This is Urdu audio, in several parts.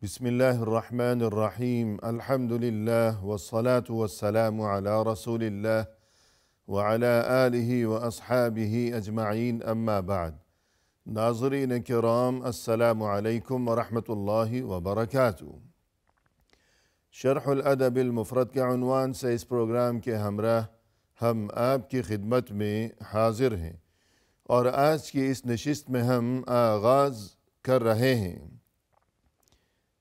بسم الله الرحمن الرحيم الحمد لله والصلاة والسلام على رسول الله وعلى آله وأصحابه أجمعين أما بعد ناظرین کرام السلام علیکم ورحمۃ اللہ وبرکاتہ۔ شرح الادب المفرد کے عنوان سے اس پروگرام کے ہمراہ ہم آپ کی خدمت میں حاضر ہیں اور آج کی اس نشست میں ہم آغاز کر رہے ہیں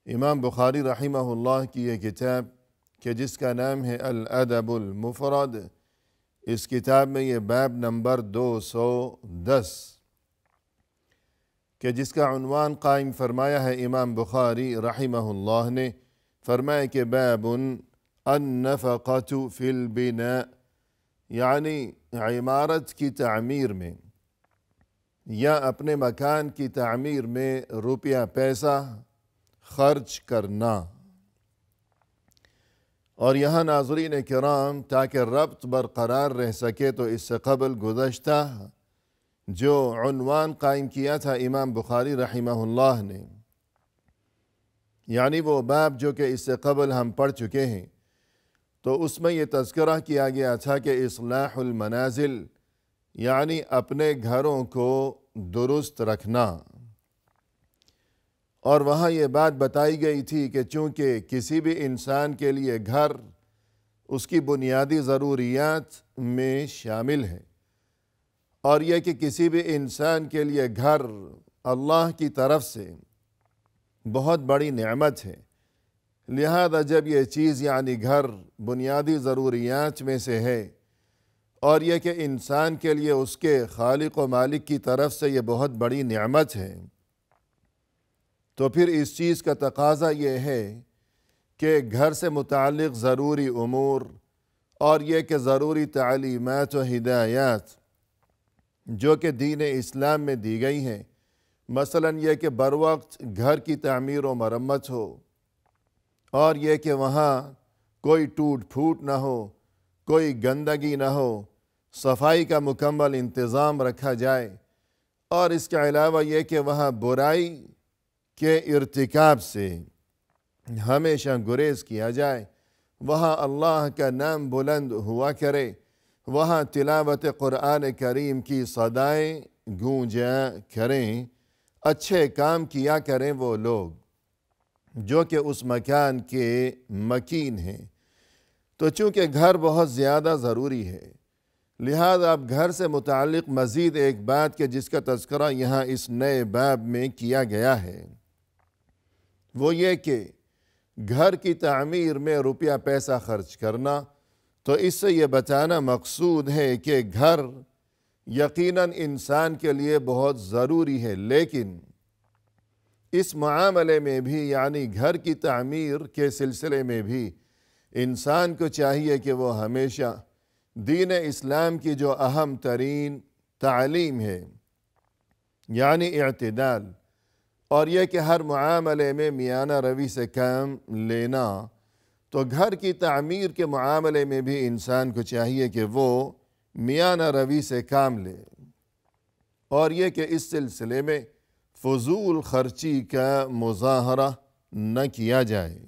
امام بخاری رحمہ اللہ کی یہ کتاب کہ جس کا نام ہے الادب المفرد۔ اس کتاب میں یہ باب نمبر 210 کہ جس کا عنوان قائم فرمایا ہے امام بخاری رحمہ اللہ نے، فرمایا کہ باب النفقۃ فی البناء، یعنی عمارت کی تعمیر میں یا اپنے مکان کی تعمیر میں روپیہ پیسہ خرچ کرنا۔ اور یہاں ناظرین کرام تاکہ ربط برقرار رہ سکے تو اس سے قبل گزشتہ جو عنوان قائم کیا تھا امام بخاری رحمہ اللہ نے، یعنی وہ باب جو کہ اس سے قبل ہم پڑھ چکے ہیں، تو اس میں یہ تذکرہ کیا گیا تھا کہ اصلاح المنازل یعنی اپنے گھروں کو درست رکھنا، اور وہاں یہ بات بتائی گئی تھی کہ چونکہ کسی بھی انسان کے لیے گھر اس کی بنیادی ضروریات میں شامل ہے، اور یہ کہ کسی بھی انسان کے لیے گھر اللہ کی طرف سے بہت بڑی نعمت ہے، لہذا جب یہ چیز یعنی گھر بنیادی ضروریات میں سے ہے اور یہ کہ انسان کے لیے اس کے خالق و مالک کی طرف سے یہ بہت بڑی نعمت ہے، تو پھر اس چیز کا تقاضا یہ ہے کہ گھر سے متعلق ضروری امور اور یہ کہ ضروری تعلیمات و ہدایات جو کہ دین اسلام میں دی گئی ہیں، مثلا یہ کہ بروقت گھر کی تعمیر و مرمت ہو، اور یہ کہ وہاں کوئی ٹوٹ پھوٹ نہ ہو، کوئی گندگی نہ ہو، صفائی کا مکمل انتظام رکھا جائے، اور اس کے علاوہ یہ کہ وہاں برائی کے ارتکاب سے ہمیشہ گریز کیا جائے، وہاں اللہ کا نام بلند ہوا کرے، وہاں تلاوت قرآن کریم کی صدائیں گونجا کریں، اچھے کام کیا کریں وہ لوگ جو کہ اس مکان کے مکین ہیں۔ تو چونکہ گھر بہت زیادہ ضروری ہے، لہذا اب گھر سے متعلق مزید ایک بات کہ جس کا تذکرہ یہاں اس نئے باب میں کیا گیا ہے، وہ یہ کہ گھر کی تعمیر میں روپیہ پیسہ خرچ کرنا۔ تو اس سے یہ بتانا مقصود ہے کہ گھر یقیناً انسان کے لیے بہت ضروری ہے، لیکن اس معاملے میں بھی یعنی گھر کی تعمیر کے سلسلے میں بھی انسان کو چاہیے کہ وہ ہمیشہ دین اسلام کی جو اہم ترین تعلیم ہے یعنی اعتدال، اور یہ کہ ہر معاملے میں میانہ روی سے کام لینا، تو گھر کی تعمیر کے معاملے میں بھی انسان کو چاہیے کہ وہ میانہ روی سے کام لے، اور یہ کہ اس سلسلے میں فضول خرچی کا مظاہرہ نہ کیا جائے۔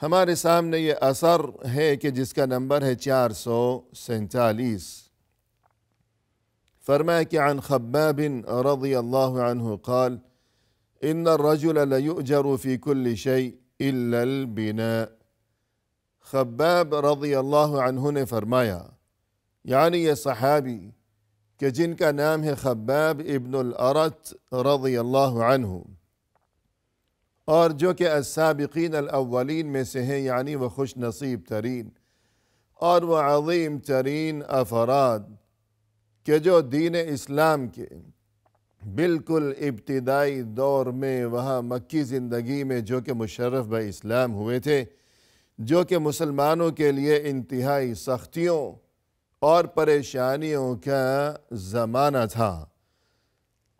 ہمارے سامنے یہ اثر ہے کہ جس کا نمبر ہے 447۔ فرمایا کہ عن خباب رضی اللہ عنہ قال ان الرجل لیؤجر فی کل شیء الا البناء۔ خباب رضی اللہ عنہ نے فرمایا، یعنی یہ صحابی کہ جن کا نام ہے خباب ابن الارت رضی اللہ عنہ، اور جو کہ السابقین الاولین میں سے ہیں، یعنی وہ خوش نصیب ترین اور وہ عظیم ترین افراد کہ جو دین اسلام کے بالکل ابتدائی دور میں وہاں مکی زندگی میں جو کہ مشرف بہ اسلام ہوئے تھے، جو کہ مسلمانوں کے لیے انتہائی سختیوں اور پریشانیوں کا زمانہ تھا،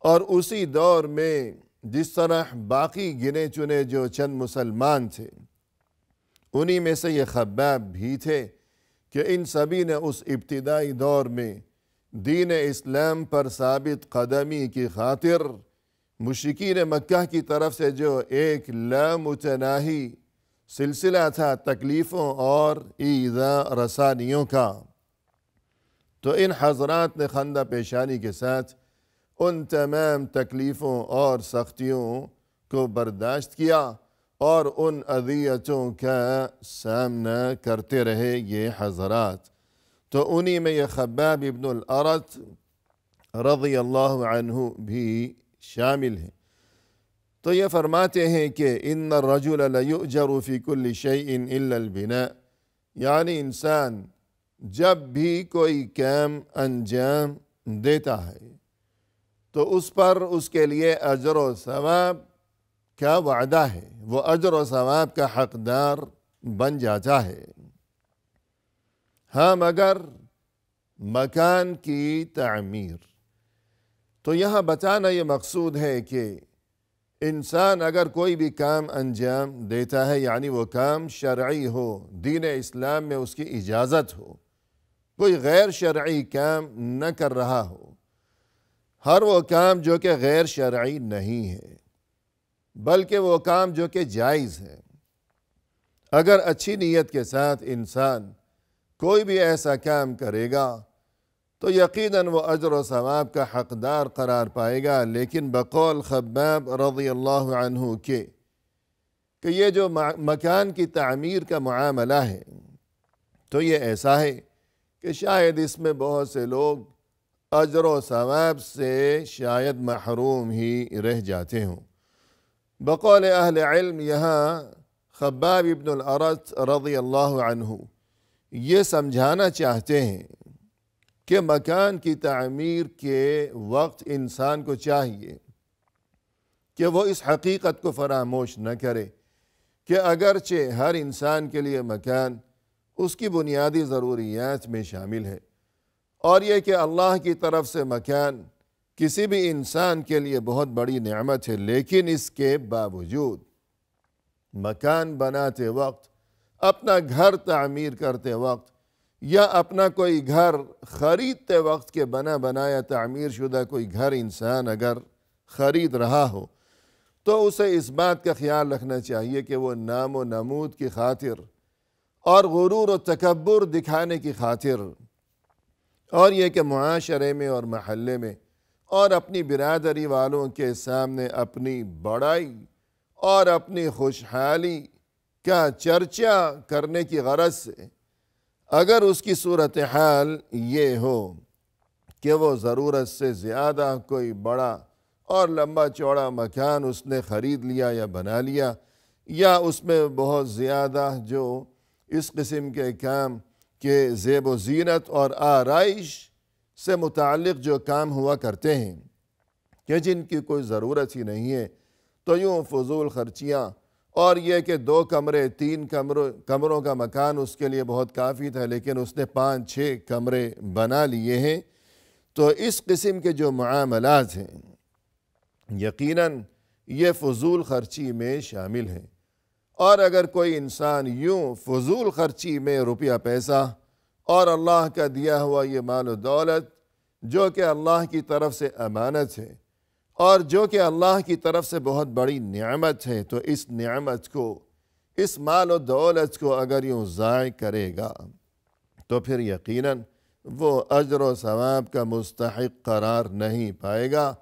اور اسی دور میں جس طرح باقی گنے چنے جو چند مسلمان تھے انہی میں سے یہ خباب بھی تھے کہ ان سبھی نے اس ابتدائی دور میں دین اسلام پر ثابت قدمی کی خاطر مشرکین مکہ کی طرف سے جو ایک لامتناہی سلسلہ تھا تکلیفوں اور ایذا رسانیوں کا، تو ان حضرات نے خندہ پیشانی کے ساتھ ان تمام تکلیفوں اور سختیوں کو برداشت کیا اور ان اذیتوں کا سامنا کرتے رہے یہ حضرات۔ تو انہی میں یہ خباب ابن الارت رضی اللہ عنہ بھی شامل ہیں۔ تو یہ فرماتے ہیں کہ ان الرجل لیؤجر فی کل شیء الا البناء، یعنی انسان جب بھی کوئی کام انجام دیتا ہے تو اس پر اس کے لیے اجر و ثواب کا وعدہ ہے، وہ اجر و ثواب کا حقدار بن جاتا ہے۔ ہاں مگر مکان کی تعمیر، تو یہاں بتانا یہ مقصود ہے کہ انسان اگر کوئی بھی کام انجام دیتا ہے، یعنی وہ کام شرعی ہو، دین اسلام میں اس کی اجازت ہو، کوئی غیر شرعی کام نہ کر رہا ہو، ہر وہ کام جو کہ غیر شرعی نہیں ہے بلکہ وہ کام جو کہ جائز ہے، اگر اچھی نیت کے ساتھ انسان کوئی بھی ایسا کام کرے گا تو یقیناً وہ اجر و ثواب کا حقدار قرار پائے گا۔ لیکن بقول خباب رضی اللہ عنہ کہ یہ جو مکان کی تعمیر کا معاملہ ہے تو یہ ایسا ہے کہ شاید اس میں بہت سے لوگ اجر و ثواب سے شاید محروم ہی رہ جاتے ہوں۔ بقول اہل علم یہاں خباب ابن الارت رضی اللہ عنہ یہ سمجھانا چاہتے ہیں کہ مکان کی تعمیر کے وقت انسان کو چاہیے کہ وہ اس حقیقت کو فراموش نہ کرے کہ اگرچہ ہر انسان کے لیے مکان اس کی بنیادی ضروریات میں شامل ہے، اور یہ کہ اللہ کی طرف سے مکان کسی بھی انسان کے لیے بہت بڑی نعمت ہے، لیکن اس کے باوجود مکان بناتے وقت، اپنا گھر تعمیر کرتے وقت یا اپنا کوئی گھر خریدتے وقت کے بنا بنایا تعمیر شدہ کوئی گھر انسان اگر خرید رہا ہو تو اسے اس بات کا خیال رکھنا چاہیے کہ وہ نام و نمود کی خاطر اور غرور و تکبر دکھانے کی خاطر، اور یہ کہ معاشرے میں اور محلے میں اور اپنی برادری والوں کے سامنے اپنی بڑائی اور اپنی خوشحالی کا چرچا کرنے کی غرض سے اگر اس کی صورتحال یہ ہو کہ وہ ضرورت سے زیادہ کوئی بڑا اور لمبا چوڑا مکان اس نے خرید لیا یا بنا لیا، یا اس میں بہت زیادہ جو اس قسم کے کام کے زیب و زینت اور آرائش سے متعلق جو کام ہوا کرتے ہیں کہ جن کی کوئی ضرورت ہی نہیں ہے، تو یوں فضول خرچیاں، اور یہ کہ 2 کمرے 3 کمروں کا مکان اس کے لیے بہت کافی تھا لیکن اس نے 5-6 کمرے بنا لیے ہیں، تو اس قسم کے جو معاملات ہیں یقیناً یہ فضول خرچی میں شامل ہیں۔ اور اگر کوئی انسان یوں فضول خرچی میں روپیہ پیسہ اور اللہ کا دیا ہوا یہ مال و دولت جو کہ اللہ کی طرف سے امانت ہے اور جو کہ اللہ کی طرف سے بہت بڑی نعمت ہے، تو اس نعمت کو، اس مال و دولت کو اگر یوں ضائع کرے گا تو پھر یقیناً وہ اجر و ثواب کا مستحق قرار نہیں پائے گا،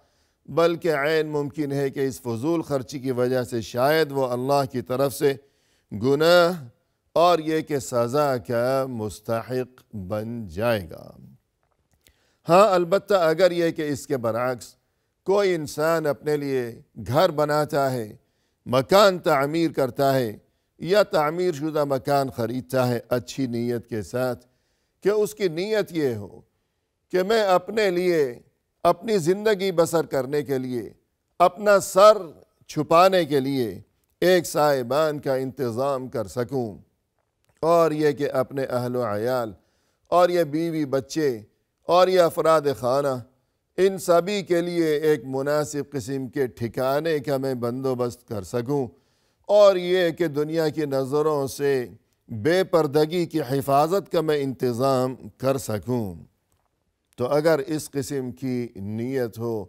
بلکہ عین ممکن ہے کہ اس فضول خرچی کی وجہ سے شاید وہ اللہ کی طرف سے گناہ اور یہ کہ سزا کا مستحق بن جائے گا۔ ہاں البتہ اگر یہ کہ اس کے برعکس کوئی انسان اپنے لیے گھر بناتا ہے، مکان تعمیر کرتا ہے یا تعمیر شدہ مکان خریدتا ہے اچھی نیت کے ساتھ، کہ اس کی نیت یہ ہو کہ میں اپنے لیے اپنی زندگی بسر کرنے کے لیے، اپنا سر چھپانے کے لیے ایک سائبان کا انتظام کر سکوں، اور یہ کہ اپنے اہل و عیال اور یہ بیوی بچے اور یہ افراد خانہ ان سبھی کے لیے ایک مناسب قسم کے ٹھکانے کا میں بندوبست کر سکوں، اور یہ کہ دنیا کی نظروں سے بے پردگی کی حفاظت کا میں انتظام کر سکوں۔ تو اگر اس قسم کی نیت ہو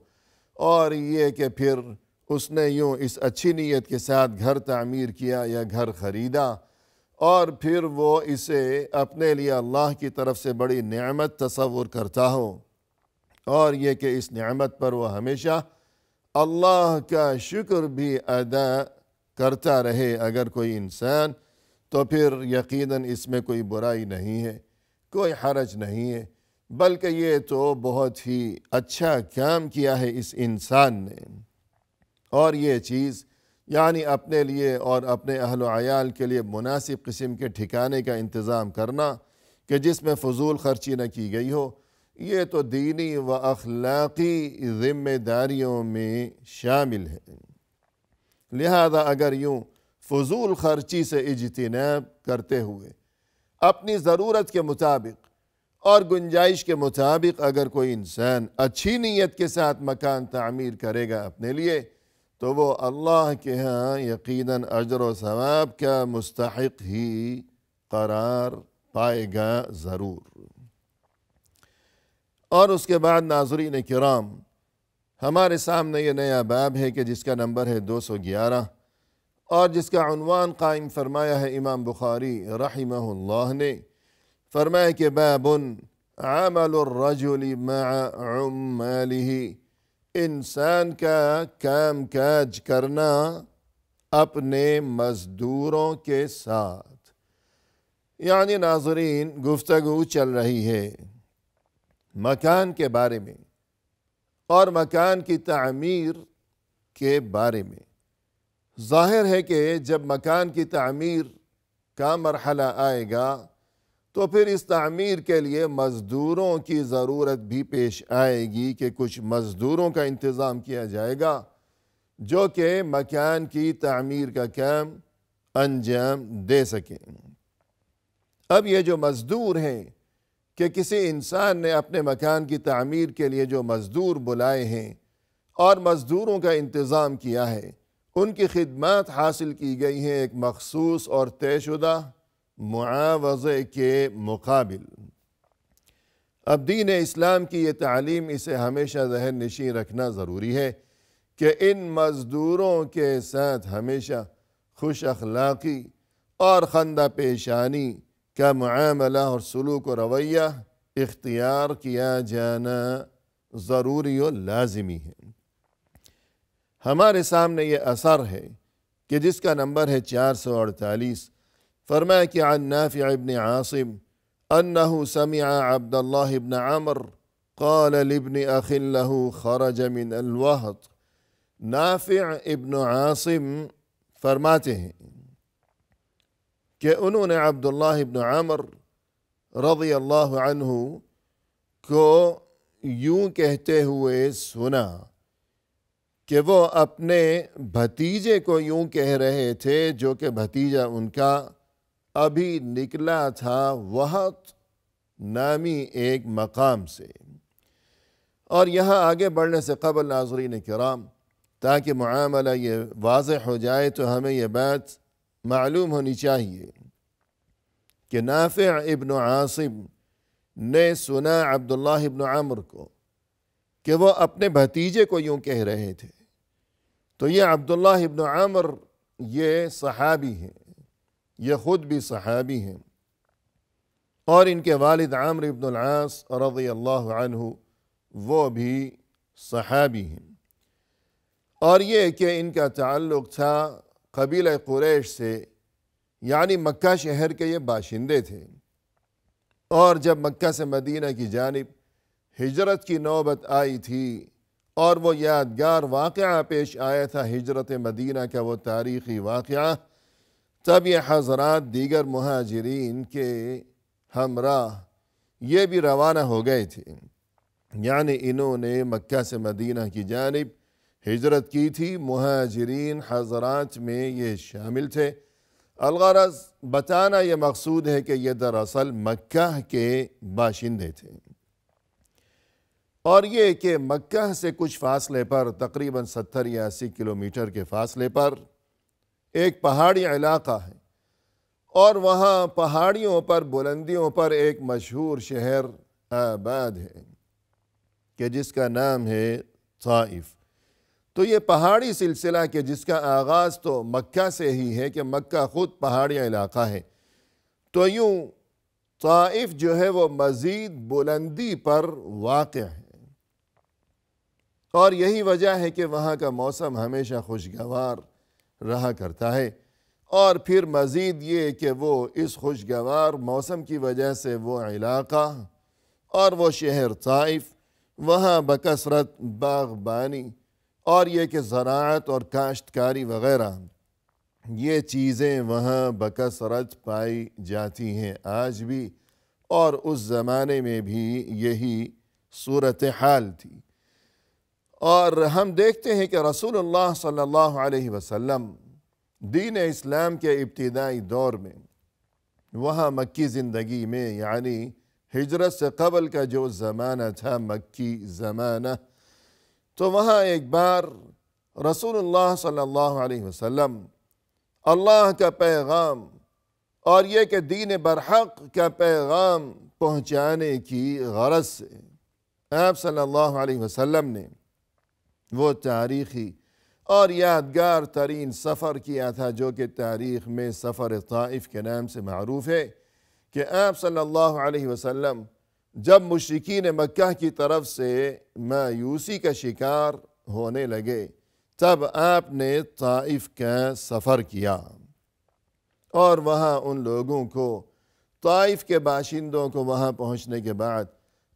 اور یہ کہ پھر اس نے یوں اس اچھی نیت کے ساتھ گھر تعمیر کیا یا گھر خریدا اور پھر وہ اسے اپنے لیے اللہ کی طرف سے بڑی نعمت تصور کرتا ہو، اور یہ کہ اس نعمت پر وہ ہمیشہ اللہ کا شکر بھی ادا کرتا رہے اگر کوئی انسان، تو پھر یقیناً اس میں کوئی برائی نہیں ہے، کوئی حرج نہیں ہے، بلکہ یہ تو بہت ہی اچھا کام کیا ہے اس انسان نے۔ اور یہ چیز یعنی اپنے لیے اور اپنے اہل و عیال کے لیے مناسب قسم کے ٹھکانے کا انتظام کرنا کہ جس میں فضول خرچی نہ کی گئی ہو، یہ تو دینی و اخلاقی ذمہ داریوں میں شامل ہے۔ لہذا اگر یوں فضول خرچی سے اجتناب کرتے ہوئے اپنی ضرورت کے مطابق اور گنجائش کے مطابق اگر کوئی انسان اچھی نیت کے ساتھ مکان تعمیر کرے گا اپنے لیے، تو وہ اللہ کے ہاں یقیناً اجر و ثواب کا مستحق ہی قرار پائے گا ضرور۔ اور اس کے بعد ناظرین کرام، ہمارے سامنے یہ نیا باب ہے کہ جس کا نمبر ہے 211 اور جس کا عنوان قائم فرمایا ہے امام بخاری رحمہ اللہ نے۔ فرمایا کہ باب عمل الرجل مع عماله، انسان کا کام کاج کرنا اپنے مزدوروں کے ساتھ۔ یعنی ناظرین، گفتگو چل رہی ہے مکان کے بارے میں اور مکان کی تعمیر کے بارے میں۔ ظاہر ہے کہ جب مکان کی تعمیر کا مرحلہ آئے گا تو پھر اس تعمیر کے لیے مزدوروں کی ضرورت بھی پیش آئے گی کہ کچھ مزدوروں کا انتظام کیا جائے گا جو کہ مکان کی تعمیر کا کام انجام دے سکیں۔ اب یہ جو مزدور ہیں کہ کسی انسان نے اپنے مکان کی تعمیر کے لیے جو مزدور بلائے ہیں اور مزدوروں کا انتظام کیا ہے، ان کی خدمات حاصل کی گئی ہیں ایک مخصوص اور طے شدہ معاوضے کے مقابل۔ اب دین اسلام کی یہ تعلیم اسے ہمیشہ ذہن نشین رکھنا ضروری ہے کہ ان مزدوروں کے ساتھ ہمیشہ خوش اخلاقی اور خندہ پیشانی کا معاملہ اور سلوک و رویہ اختیار کیا جانا ضروری و لازمی ہے۔ ہمارے سامنے یہ اثر ہے کہ جس کا نمبر ہے 448۔ فرمایا کہ عن نافع ابن عاصم انه سمع عبد الله بن عمر قال لابن اخ له خرج من الوهط۔ نافع ابن عاصم فرماتے ہیں کہ انہوں نے عبداللہ ابن عمر رضی اللہ عنہ کو یوں کہتے ہوئے سنا کہ وہ اپنے بھتیجے کو یوں کہہ رہے تھے، جو کہ بھتیجا ان کا ابھی نکلا تھا وہط نامی ایک مقام سے۔ اور یہاں آگے بڑھنے سے قبل ناظرین کرام، تاکہ معاملہ یہ واضح ہو جائے تو ہمیں یہ بات معلوم ہونی چاہیے کہ نافع ابن عاصم نے سنا عبداللہ ابن عمر کو کہ وہ اپنے بھتیجے کو یوں کہہ رہے تھے، تو یہ عبداللہ ابن عمر یہ صحابی ہیں، یہ خود بھی صحابی ہیں، اور ان کے والد عمرو ابن العاص رضی اللہ عنہ وہ بھی صحابی ہیں۔ اور یہ کہ ان کا تعلق تھا قبیلہ قریش سے، یعنی مکہ شہر کے یہ باشندے تھے، اور جب مکہ سے مدینہ کی جانب ہجرت کی نوبت آئی تھی اور وہ یادگار واقعہ پیش آیا تھا ہجرت مدینہ کا، وہ تاریخی واقعہ، تب یہ حضرات دیگر مہاجرین کے ہمراہ یہ بھی روانہ ہو گئے تھے، یعنی انہوں نے مکہ سے مدینہ کی جانب ہجرت کی تھی، مہاجرین حضرات میں یہ شامل تھے۔ الغرض بتانا یہ مقصود ہے کہ یہ دراصل مکہ کے باشندے تھے، اور یہ کہ مکہ سے کچھ فاصلے پر تقریباً 70 یا 80 کلومیٹر کے فاصلے پر ایک پہاڑی علاقہ ہے، اور وہاں پہاڑیوں پر بلندیوں پر ایک مشہور شہر آباد ہے کہ جس کا نام ہے طائف۔ تو یہ پہاڑی سلسلہ کہ جس کا آغاز تو مکہ سے ہی ہے کہ مکہ خود پہاڑی علاقہ ہے، تو یوں طائف جو ہے وہ مزید بلندی پر واقع ہے، اور یہی وجہ ہے کہ وہاں کا موسم ہمیشہ خوشگوار رہا کرتا ہے، اور پھر مزید یہ کہ وہ اس خوشگوار موسم کی وجہ سے وہ علاقہ اور وہ شہر طائف وہاں بکثرت باغبانی اور یہ کہ زراعت اور کاشتکاری وغیرہ یہ چیزیں وہاں بکثرت پائی جاتی ہیں آج بھی، اور اس زمانے میں بھی یہی صورتحال تھی۔ اور ہم دیکھتے ہیں کہ رسول اللہ صلی اللہ علیہ وسلم دین اسلام کے ابتدائی دور میں وہاں مکی زندگی میں، یعنی ہجرت سے قبل کا جو زمانہ تھا مکی زمانہ، تو وہاں ایک بار رسول اللہ صلی اللہ علیہ وسلم اللہ کا پیغام اور یہ کہ دین برحق کا پیغام پہنچانے کی غرض سے آپ صلی اللہ علیہ وسلم نے وہ تاریخی اور یادگار ترین سفر کیا تھا، جو کہ تاریخ میں سفر طائف کے نام سے معروف ہے، کہ آپ صلی اللہ علیہ وسلم جب مشرکین مکہ کی طرف سے مایوسی کا شکار ہونے لگے تب آپ نے طائف کا سفر کیا، اور وہاں ان لوگوں کو، طائف کے باشندوں کو وہاں پہنچنے کے بعد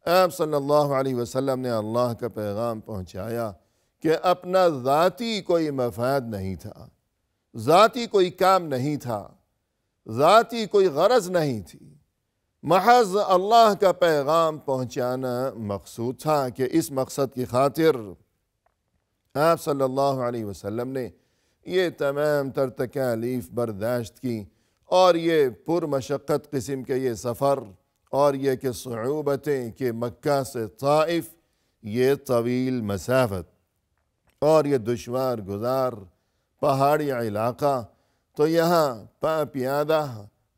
آپ صلی اللہ علیہ وسلم نے اللہ کا پیغام پہنچایا کہ اپنا ذاتی کوئی مفاد نہیں تھا، ذاتی کوئی کام نہیں تھا، ذاتی کوئی غرض نہیں تھی، محض اللہ کا پیغام پہنچانا مقصود تھا، کہ اس مقصد کی خاطر آپ صلی اللہ علیہ وسلم نے یہ تمام تر تکالیف برداشت کی، اور یہ پرمشقت قسم کے یہ سفر اور یہ کہ صعوبتیں کہ مکہ سے طائف یہ طویل مسافت اور یہ دشوار گزار پہاڑی علاقہ، تو یہاں پیادہ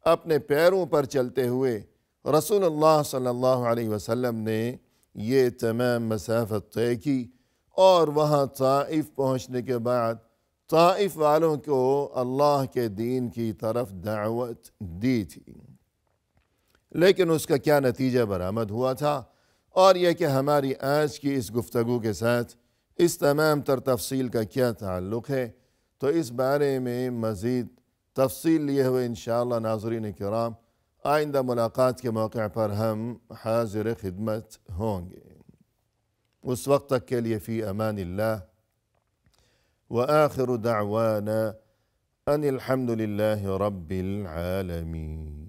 اپنے پیروں پر چلتے ہوئے رسول اللہ صلی اللہ علیہ وسلم نے یہ تمام مسافت طے کی، اور وہاں طائف پہنچنے کے بعد طائف والوں کو اللہ کے دین کی طرف دعوت دی تھی، لیکن اس کا کیا نتیجہ برآمد ہوا تھا، اور یہ کہ ہماری آج کی اس گفتگو کے ساتھ اس تمام تر تفصیل کا کیا تعلق ہے، تو اس بارے میں مزید تفصیل لیے ہوئے انشاءاللہ ناظرین کرام آئندہ ملاقات کے موقع پر ہم حاضر خدمت ہوں گے۔ اس وقت تک کے لیے فی امان اللہ، وآخر دعوانا ان الحمد للہ رب العالمین۔